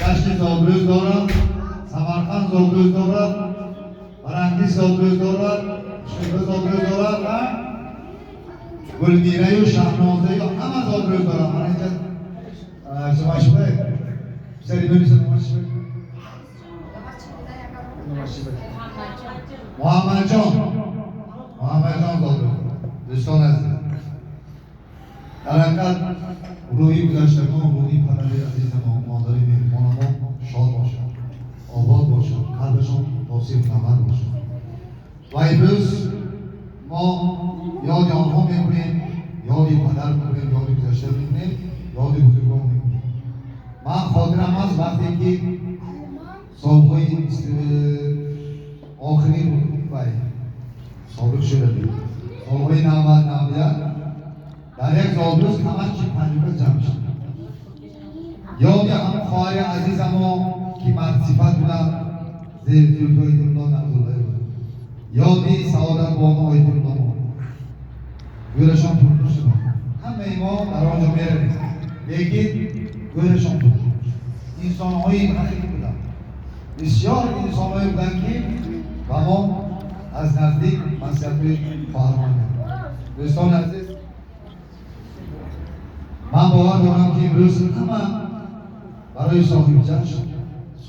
Yashni Zobro'z dora, Samarqand Zobro'z dora, Barangiz Zobro'z dora, Shunga Zobro'z dora va Gulmirayu Shahnozayu hamma Zobro'z dora. Mana endi Shumashbek. Seri bo'lsa Shumashbek. Muhammadjon Zobro'z. Do'stona aziz. Harakat ruhiy guzashtamon, ruhiy padari azizamon, modari mehmonamon shod boshin, obod boshin, qalbishon tosir navbat boshin. Va biz ma yodi onho mekunیم، yodi padar mekunیم، yodi guzashta mekunیم، yodi buzurgon mekunیم. من خاطرم از وقتی که سالهای آخری سابق شده بود، سالهای 90 در یک زادروز همه چی تجربه جمع شد. یادی هم خواهر عزیزم که مرد صفت بودن زیر زلفای دمدان نمزوده بود. یادی سعادت با ما های دمدان بود. گویرشان پرکش شد. همه ما در آنجا میریم. لیکن گویرشان پرکش. انسان‌های حقیقی بودن. بسیار انسان‌های بودن که و ما از نزدیک مسئله فهمان دوستان عزیز، من باور دارم که امروز همه برای صاحب جشن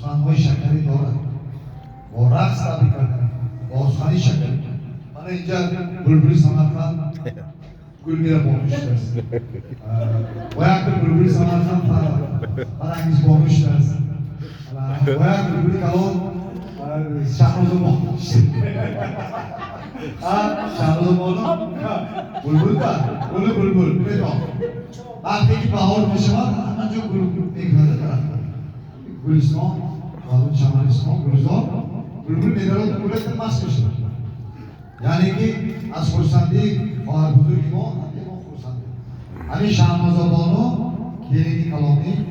سخن‌های شکری دارد. با رقص تبریک کردن، با سخنی شکری. من اینجا بلبل سمرقند گلمیرا بانوش است. و یک بلبل سمرقند فرانگیز بانوش است. و یک بلبل کلان شهرزاد بانوش است. شهرزاد بانو بلبل بدان. وقتی که بهار میشود همه جا گل میگذاره درخت گلستان و چمنستان گلزار بلبل میدارد گلت مست میشه. یعنی که از خرسندی خواهر بزرگی ما خرسنده. همین شهرزاد بانو کلینی کلامی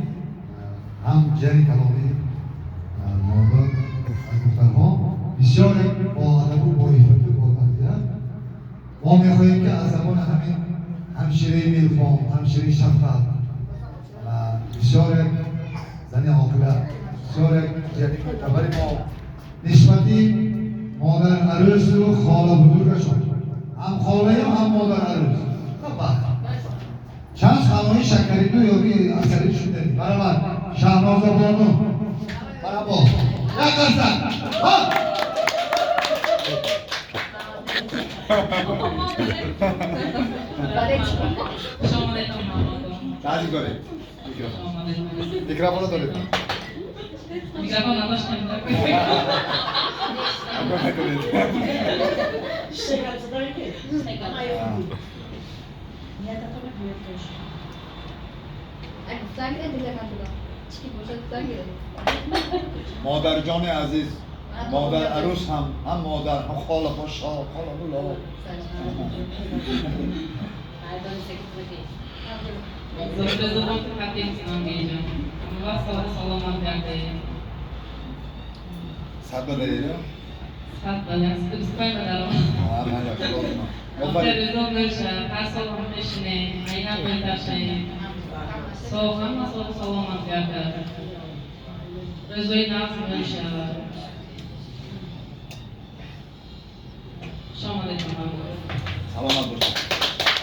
هم جری کلامی مادر از دخترها بسیار با ادب و با عفت و با تربیت ما میخواهیم که از زبان همین همشیره میلفام، همشیره شفقت و بسیار زنی عاقلت، بسیار جدید خبر ما نسبتی مادر عروس و خاله بزرگشون هم خاله هم مادر عروس چند خانه‌های شکری دو یابی اثری شده برابر شهناز بانو برابر یک درصد راضی করে মিক্রোফোন ধরে মিক্রোফোন نداشتم مادر جان عزیز مادر عروس هم مادر هم خاله خوشا خاله بولا زوجة زوجة حتى سناميجا وصل سلامات يعني صد داره صد يعني سكوي بدارم تلویزیون میشه هر سال هم میشینه اینا میتاشه صبح هم صبح سلامات بیاد رزوی ناز میشه شما دیدم سلامت باشه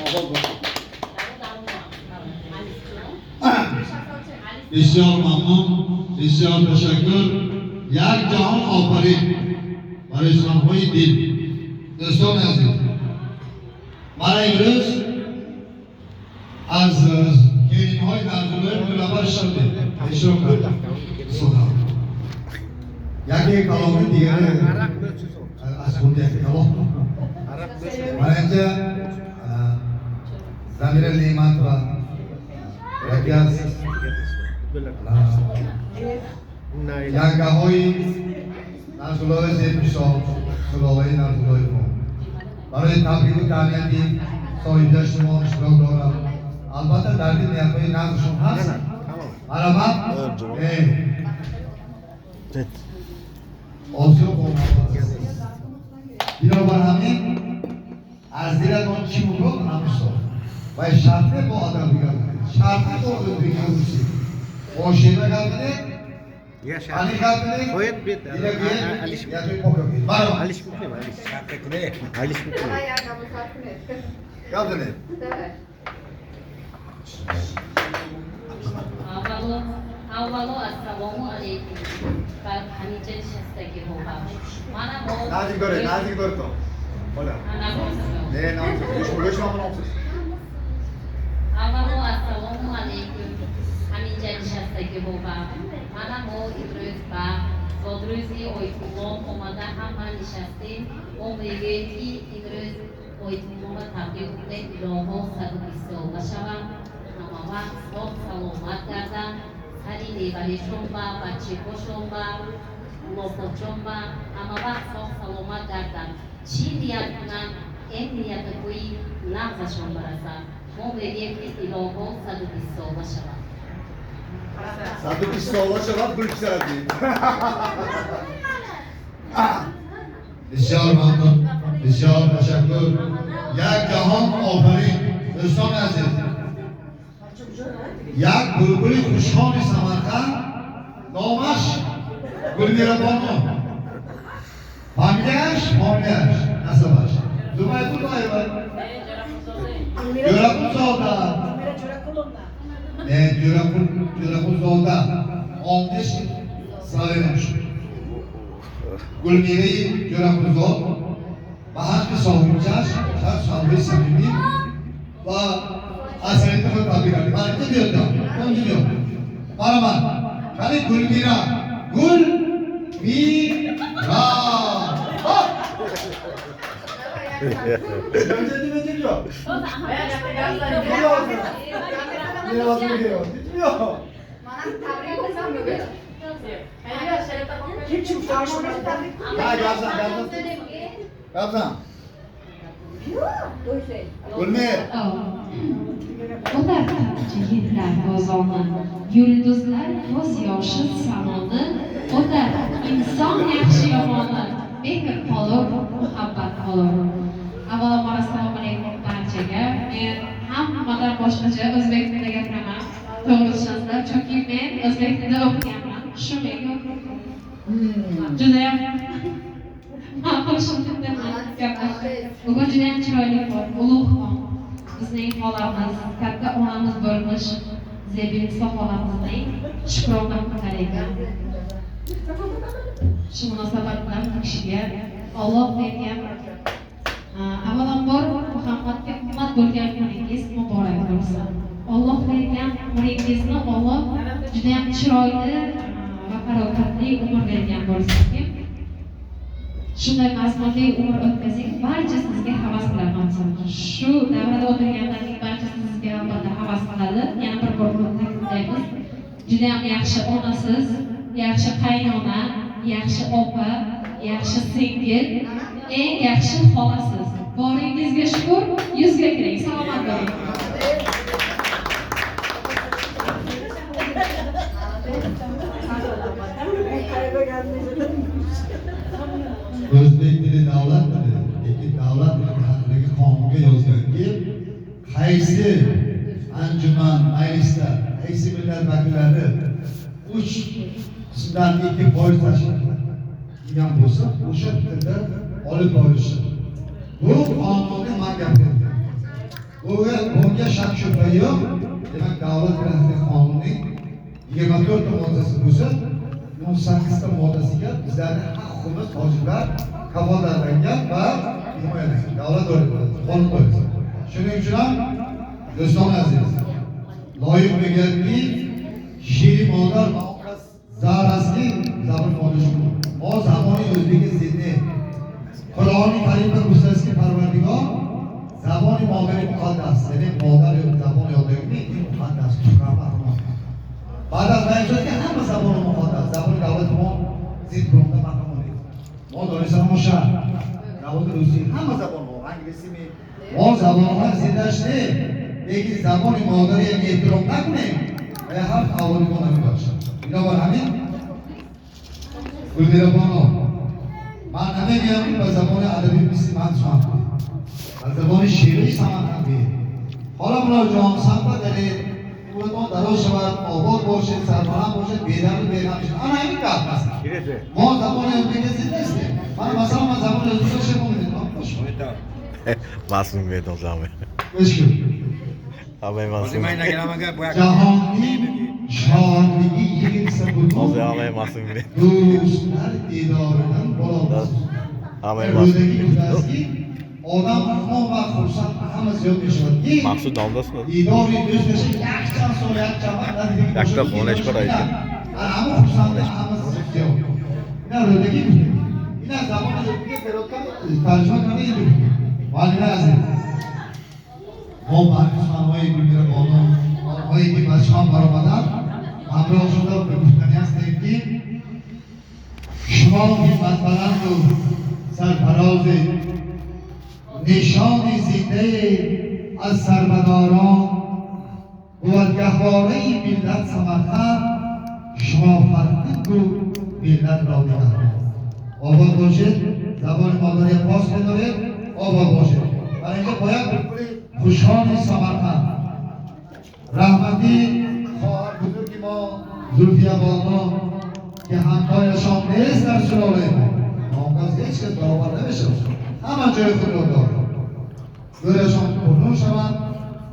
آباد باشه بسیار ممنون بسیار تشکر یک جهان آفرین برای سخن‌های دل دوستان عزیز من امروز از کلمه‌های درگذر معتبر شده اشاره کردم یکی کلام دیگر از خود یک کلام من اینجا ضمیر نعمت و یکی از یانگاهای نزولای زیبشا سلالای نزولای ما برای تبریک و تهنیتی صاحب جشن ما اشتراک دارم. البته در این نیت‌های نزدشون هست مرحبا آسیو با بنابر همین از دیرت آن چی بگو نمی‌شد و شرطه با آدم دیگر شرطه با آدم دیگر باشید با شیوه کردنه Yaşa. Haqiqatini Qo'yib bet. Alish. Marhamat. Alish mutlu, Alish. Alish mutlu. Gapini. Avvalo assalomu alaykum. Va hamisha nishastagi bo'lgan. Mana bu Nazik ko'rdi. Bola. ana bu. Ne, nomsiz. Avvalo assalomu alaykum. Hamisha nishastagi bo'lgan. Mana bu Idris va Zodruzi Oytulloh omada hamma nishastin. Umrigaki Idris Oytulloh taqdim qilib iloho sadaqasi bashava. Namava sog' salomat gardan. Hari devali shomba, bachiko shomba, lopo shomba, amava sog' salomat gardan. Chi niyat bilan en niyati qo'yib lag'za shomba rasa. Umrigaki iloho sadaqasi bashava. Satu pistola cevap gülüp serdi. Besyar mamnun, besyar teşekkür. Ya Cahan Ofarin, Rüstem Aziz. Ya Gülgülü Kuşhani Samarkand, Nomaş, Gülmira Bonu. Familiyaş, nasıl baş? Zumay Kutay var. Görakul Zolda. Görakul Zolda. 15 sıra verilmiş. Gülmire'yi Görakul Zol. Bahar savunacağız. Her sahibi samimi. Ve asaleti de tabi geldi. Bana ne diyor da? Onu diyor. Bana. Hani Gülmira. Gülmira. Önce ne diyor? Ne yazıyor diyor? Bitmiyor. Kim çıkmış? Ha Gabzan. Gülmir. Ular yigitlar bozoni, yulduzlar ko'z yoshi samoni, ular inson yaxshi yomoni, mehr qolur, muhabbat qolur. Avvalambor assalomu alaykum barchaga. Men hammadan boshqacha o'zbek tilida gapiraman. To'g'ri tushunasizlar, chunki men o'zbek tilida o'qiganman. Shumega judayam ma'qul shunday gapirishim. Bugun judayam chiroyli kun, ulug' kun. Bizning xolamiz, katta onamiz bo'lmish Zebinisa xolamizning shukrona kunar ekan. Shu munosabat bilan bu kishiga Alloh bergan avvalambor Muhammadga ummat bo'lgan kuningiz muborak bo'lsin. Alloh bergan umringizni Alloh juda ham chiroyli va farog'atli umr bergan bo'lsin. Shunday mazmunli umr o'tkazing, barcha sizga havas qilaman. Shu davrada o'tirganlarning barchasi sizga albatta havas qiladi. Yana bir bor ta'kidlaymiz. Juda ham yaxshi onasiz, yaxshi qaynona, yaxshi opa, yaxshi singil, eng yaxshi xolasiz. Boringizga shukr, yuzga kiring. Salomat bo'ling. O'zbek tili davlat tili, lekin davlat tili haqidagi qonunga yozganki, qaysi anjuman, majlislar, qaysi millat vakillari 3 qismdan 2% tashkil qilgan bo'lsa, o'sha tilda olib borilishi. Bu qonunga man gapirdim. Bunga shak shubha yo'q. Demak, davlat tili haqidagi qonunning 24 ta moddasi bo'lsa, 18 ta moddasiga bizlarning haq-huquqimiz, vojiblar kafolatlangan va himoyalangan. Davlat qonun doirasida. Shuning uchun ham do'stlar aziz, loyiq bo'lganki, she'riy mollar zarrasiga zabr qolishi. O zamoni o'zbeki zidni. Qur'oni Karimda Mustaski Parvardigor zaboni mollarga muqaddas. Demak, mollar yo'q, zabon yo'qligini muqaddas tushunadi. Ba'd az aytishga hamma zabon muqaddas. Zabon davlat tomon zid bo'lgan maqom oladi. Mol doirasida o'sha davlat o'zi hamma zabon bor. Angliyami, mol zabonlar zidlashdi. Lekin zaboni mollarga e'tirom qilmang. Va har avvaliga nima bo'lishi. Ilova amin. Gulmira Bono. Man nima va zamoni adabiy bisman so'radi. Va zamoni she'riy samarqandli. Xola murojon san'at dali, ulardan daroz shavad, obod bo'lsin, sarbaland bo'lsin. باشه بیدار و بیدار میشه آن همین کار هست Kirede. ما زمان özbek زنده هستیم من مثلا من زمان özbek شما میدونم Masum Bey o zaman. مشکل Abi O Masum. zaman yine gelen bu yak. جهانی شادی یک O سبود zaman Masum Bey. دوستler دیدارdan بالا Abi روزدگی Masum. بوده است که آدم همه وقت فرصت همه زیاد میشود یک Maksud ondasın. دیداری دوست بشه یک چند سال یک چند وقت ندیدگی یک تا باشه، خونش دیدارش برای میدن. همه فرصت همه زیاد اینا روزدگی بوده اینا زمان زندگی فراتر ترجمه کنه این بود ولی نه از این ما برنامه‌های دیگر بالا آنهایی که بچه هم برآمدن همراه شده به گفتنی هستیم که شما همت بلند و سرفراز نشان زنده از سربداران بود گهواره ملت سمرقند شما فرهنگ و ملت را نگهدار آباد باشید زبان مادری پاس بدارید آباد باشید برای اینکه باید خوشحال سمرقند رحمتی خواهر بزرگ ما زلفیه بالا که همتایشان نیست در سلاله ما نامگز هیچ کس برابر نمیشه همه جای خود را دارد دورشان پرنور شود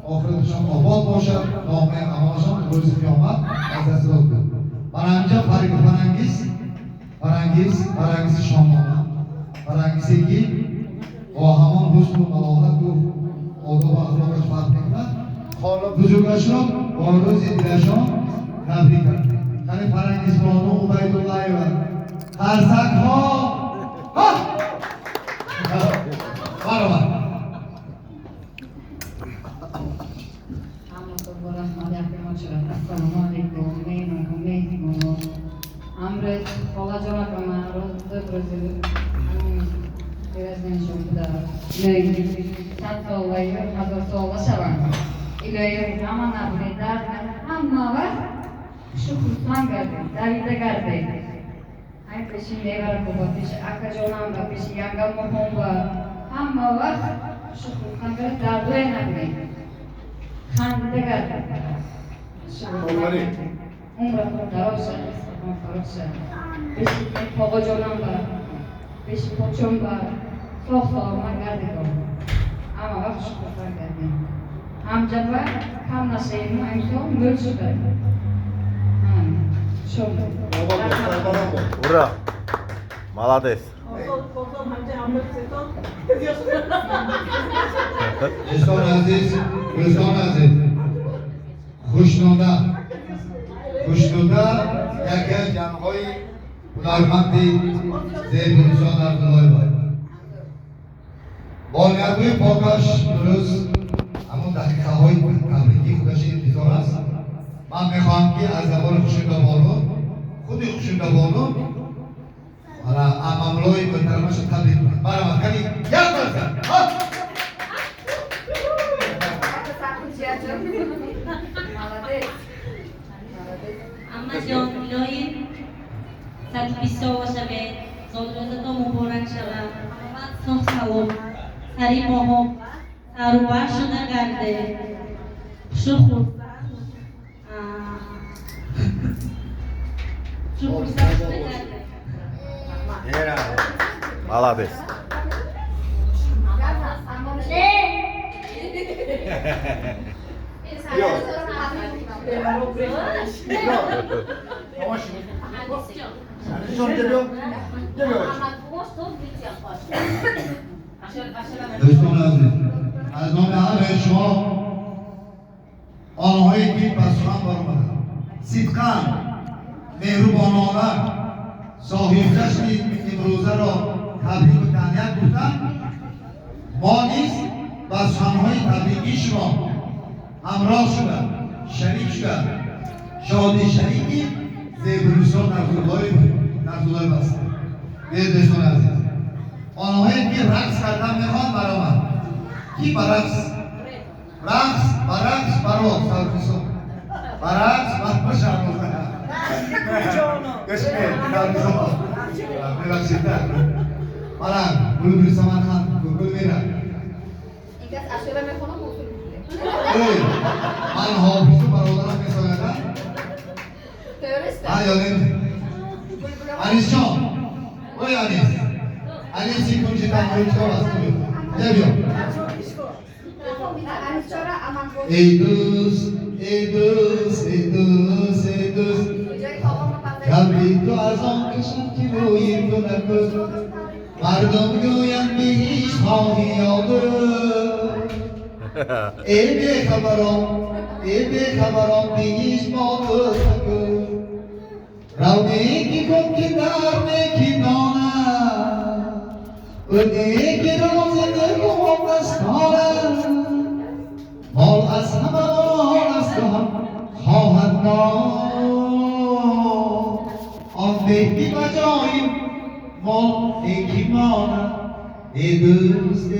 آخرتشان آباد باشد نامه امامشان روز قیامت از دست داد بود برای اینجا فرنگیز شامانه فرنگیزی که با همان حسن و ملاحت و آداب و اخلاقش فرق میکند حالا بزرگشان با روز دیرشان تبریک کرد یعنی فرنگیز بانو عبیدالله و خرسک ها برابر Amret, polacona kamaro, dobrozu, biraz şurada. Ne, tatlı olayı, hazır olaşavan. İleyim, aman abone derler, ama var, şu kurtan geldi, Davide geldi. Ay peşin ne var bu, peşin akajonan var, peşin yangal mohon var, ama var, şu kurtan geldi, dardı en abone. Khandide geldi. Umra kurtarırsa, kurtarırsa. Peşin pogojonan var, peşin poçon var, çok sorma geldi o. Ama bak şu kurtan geldi. Amca var, kam nasayım, hem son mülsüde. Çok. Ura. Молодец. دوستان عزیز خوشنوده یکی از جمعهای هنرمند زیبونسان در دلای باید با نیتوی پاکش درست همون دقیقه های تبریکی خودش انتظار است من میخواهم که از زبان خوشنوده بانو خود خوشنوده بانو اماملوی محترمش تبریک کنید برام کنی یک درصد Amma jon iloyim 120 باشه زادرازتون مبارک شود صحت سلام سری ماها سر و بر شده گرده شو خورسد شده گرده Era. Молодец. دوستان عزیز از نام همه شما آنهایی که پس هم برآمدند صدقاً مهربانانه صاحب جشن امروزه را تبریک و تهنیت گفتند ما نیز با سخنهای تبریکی شما همراه شدند شریک شدند شادی شریکی زیبروسان در طولای بسته بیاید دوستان عزیز آنهایی که رقص کردن میخوان برآمد کی برقص برات سرکسون برقص بشم کشمیر دارمیزان ببخشید برم بلبل سمرقند بلبل میرم من حافظ و برادرم میساندم یادم انیس جان اوی انیسی کنچی تنهایی چرا بسته بیا بیا ای دوست قلبی تو از آن کشم که روی تو نکن مردم گویم به هیچ خواهی یاده ای بیخبران به هیچ باور نکن رو نیکی کن که در نیکی دانم و نیکی راز نگم دستانم مال از همه مال از تو هم خواهد آن بهی بجایی مال یکی مانم ای دوست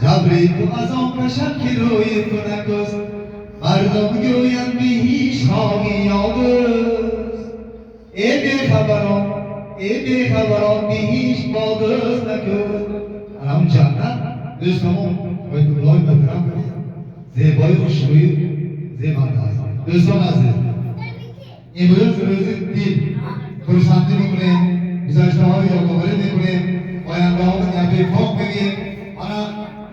جبری تو از آن کشم که روی تو نکست مردم گویم به هیچ خواهی یادست ای بیخبران به هیچ بادست نکست الان جنت دوستمون باید بلای محترم کنید زیبای خوشروی زیبنده است دوستان عزیز امروز روز دین خورسندی میکنیم گذشته های یادآوری میکنیم آینده ها نیابه پاک بگیم انا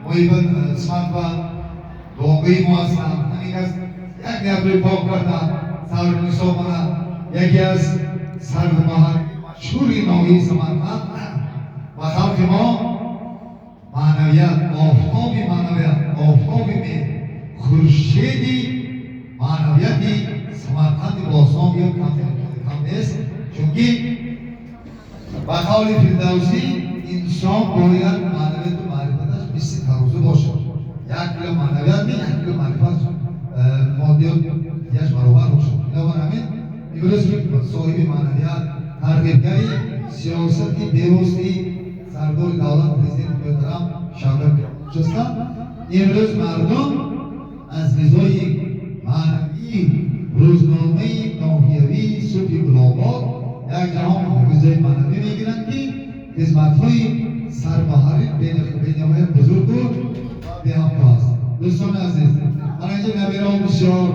محبت اسمت و واقعی ما هستم همین از یک نیابه پاک کردن سر نصاب من یکی از سرمحل مشهوری ناحیه سمرقند و خلق ما معنویت آفتابی می خورشیدی معنویتی سمرقند باستان یا کم نیست چونکه به قول فردوسی انسان باید معنویت و معرفتش مثل ترازو باشد یک کیلو معنویت می یک کیلو معرفت مادیات یش برابر باشد اینا من همین امروز صاحب معنویت ترغیبگری سیاستی درستی سردار دولت پرزیدنت محترم شاگرد جستن امروز مردم از غذای معنوی روزنامه ناحیوی صوفی گلاباد یک جهان غذای معنوی میگیرند که خدمت‌های سربحری بین‌المللی بزرگ بود و به‌همتا است. دوستان عزیز من اینجا نبیرم بسیار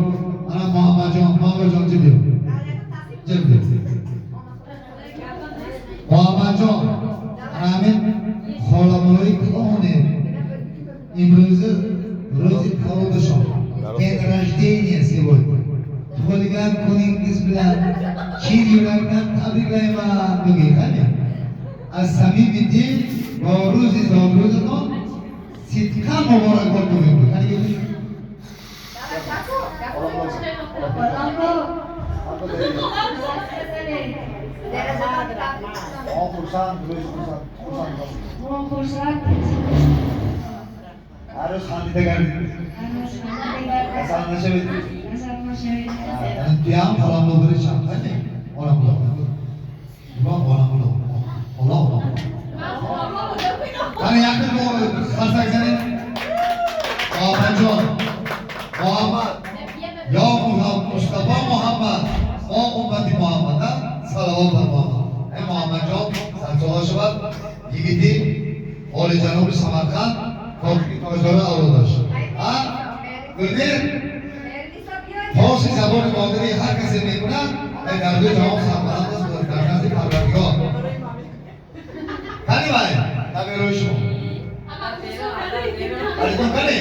من محمد جان چه بیام محمد جان همین خالمولای کانه امروز روزی کارودشان این رجدینی سیوید تولیگان کنینگیز بلند چیر یورکن تبریک من بگی همین از صمیم دل با روزی زادروزتان صدقا مبارک باد بگیم کنید harus khandi gardid asal nashawid tiang salam lo beri syampan ni orang Allah kan yakin mo selesai sini Muhammad ya Mustafa Muhammad ummati Muhammad salawat Muhammad Muhammad John sallallahu alaihi yigiti oli Janubi Samarkand Korki Tojdora avrodash Gulbir Hoshi zaboni modiri har kasi mekunan dar do jawab samarkand است در نزد پروردگار کاری بای تابع روی شما علیکم کنی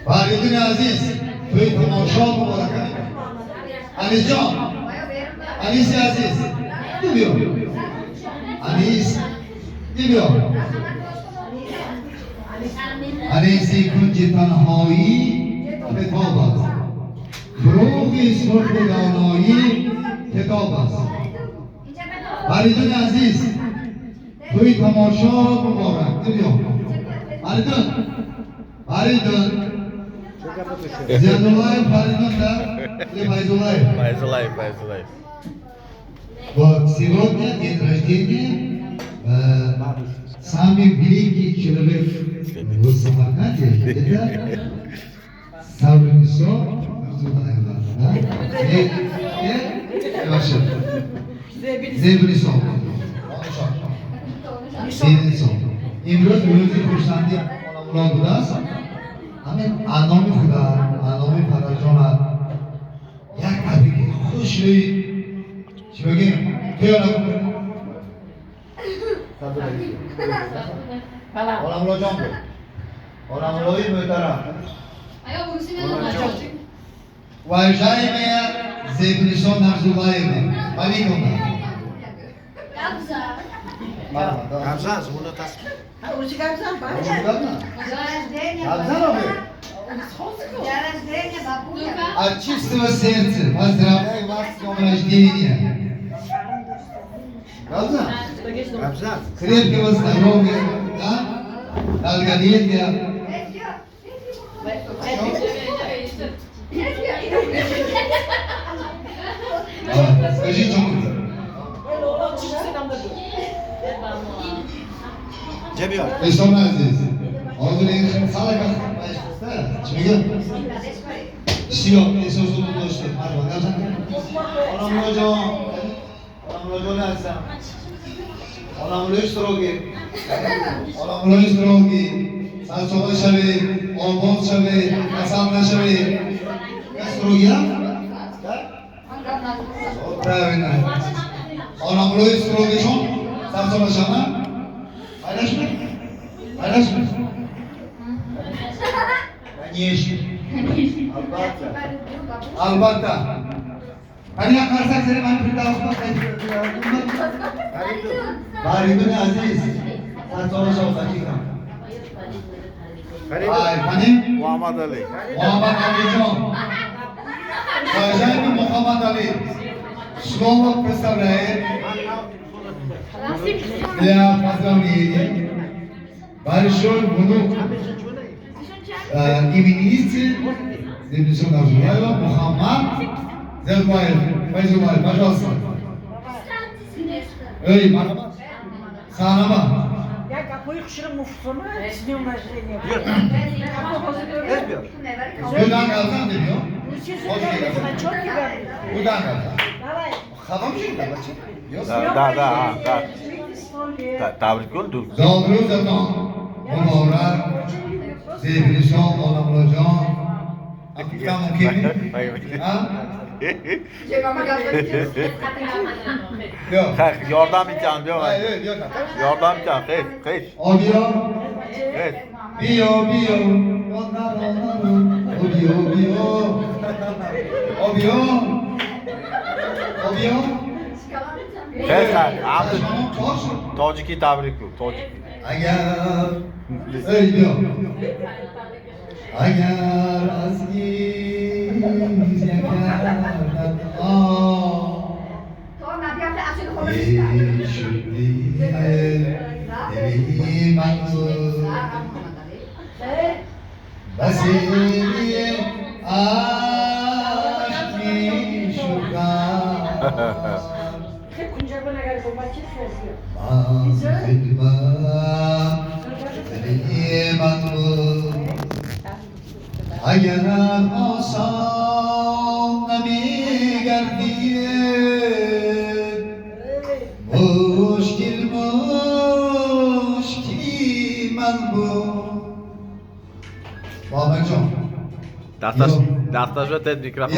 والیدین عزیز توی تماشا مبارک کنی انیس جان انیس عزیز دیو انیس دیو انیسی کنچی تنهایی کتاب است فروغی صلح و دانایی کتاب است والیدین عزیز توی تماشا مبارک دیو والیدین زیادالله والیدین در Файзулаев. Вот сегодня день рождения самый великий человек в Самарканде, это Савринисо Нурсултаевна, да? Ваше. Зебрисо. Имрёз рӯзи хурсанди Мавло будааст. Ҳамин аноми Худо بگیم خیال آنامولا جان بود آنامولای محترم و جایمه زیبنشان نرزولایه ولی کنم Gamzas, bunu tasma. От чистого сердца поздравляю вас с днем рождения. Правда? Gamzas. Крепкого здоровья, да? Долголетия. Скажи, что Cebiyor. Beşiktaş'ın aziz. Orada ne işin salak başkası. Çünkü yok, esosun dostu. Hadi bakalım. Olamuro ne alsam? Olamuro istrogi. Olamuro istrogi. Salçalı şavi, olbon şavi, kasamla şavi. Istrogi ya? Правильно. Olamuro istrogi çok. Salçalı şavi. Paylaşma. Paylaşma. Конечно. Albatta. Hani yakarsak seni ben bir daha olmak Bari ne aziz. Sen sonra çok dakika. Ay, hani? Muhammed Ali. Muhammed Ali Can. Sajai Muhammed Ali. Слово представляет для поздравления большой внук именинницы Зебнишон Нарзулаева Мухаммад Зелбаев. Файзулаев, пожалуйста. Эй, мархаба. Санаба. Я какой хширм муфтума, с днем рождения. Buradan kalkan demiyor. Çok güzel. Buradan kalkan. Давай. Хабам şimdi bacım. Yok. Да. Tabrik oldu. Zaldırı zaten. Mubarak. Zebnişon Olamulacan. Akıktan mümkün mi? Ha? Yok. Yordam imkanı yok. Hayır, yok. Yordam imkanı. Kış. Audio. Evet. Bio. Audio. Kış. Amdi. Toş. Tojiki tabrik yok. Tojiki. Agar öyle Agar aziz yakardan şimdi elim Basiri aşk şukan Kuncaklarına gelip o maçı kesiyor. Agar olsam nami gardin mushkil man bu Muhammadjon Daftar ve ted mikrofon.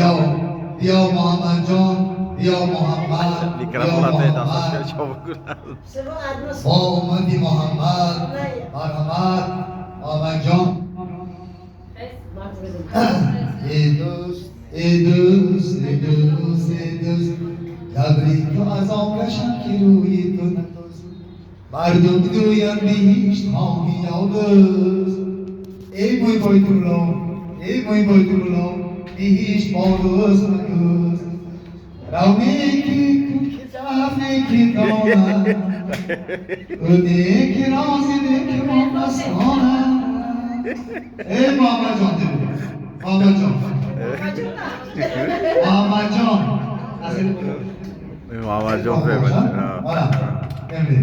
Ya Muhammadjon Ya Muhammad Mikrofon atay daftar çabuk. Sıvı adres. O ummati Muhammad marhamat Muhammadjon Edus Tabrik to az آملشم که روی تو نتوز مردم دویم بهشت خواهی یادز ای موی بایدولو بهشت بادوز نکوز رونه کی کوک زفنه کی دانم öde ki razı de ki olmasana ey Muhammadjon dedi Muhammadjon Muhammadjon Muhammed Can Bey. Voilà. Emre.